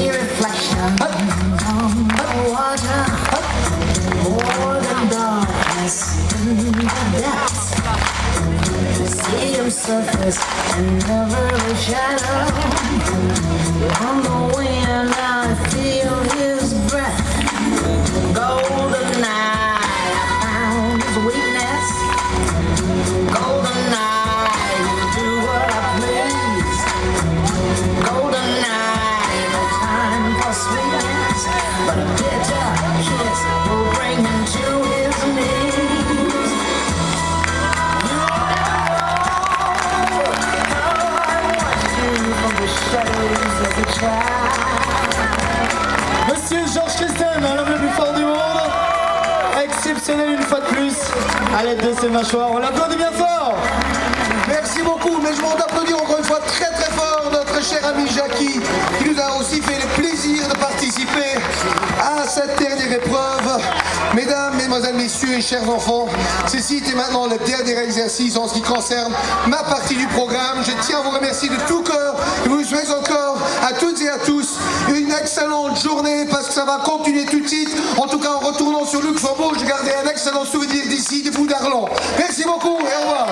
reflection on the water, more than darkness in the depths. See him surface and never a shadow. On the wind I feel his breath. Golden night, I found his weakness. Golden night, you do what I please. Golden night, no time for sweetness, but a bitter kiss will bring him to his knees. You never know how I watched you from the shadows of the child. Monsieur Georges Christen, l'homme le plus fort du monde, exceptionnel une fois de plus, à l'aide de ses mâchoires, on l'applaudit bien fort. Merci beaucoup, mais je m'en applaudis encore une fois très très fort notre cher ami Jackie, qui nous a aussi fait le plaisir de participer à cette dernière épreuve. Mesdames, mesdemoiselles, messieurs et chers enfants, ceci était maintenant le dernier exercice en ce qui concerne ma partie du programme. Je tiens à vous remercier de tout cœur et vous souhaite encore à toutes et à tous une excellente journée parce que ça va continuer tout de suite. En tout cas, en retournant sur Luxembourg, je gardais un excellent souvenir d'ici, de vous d'Arlon. Merci beaucoup et au revoir.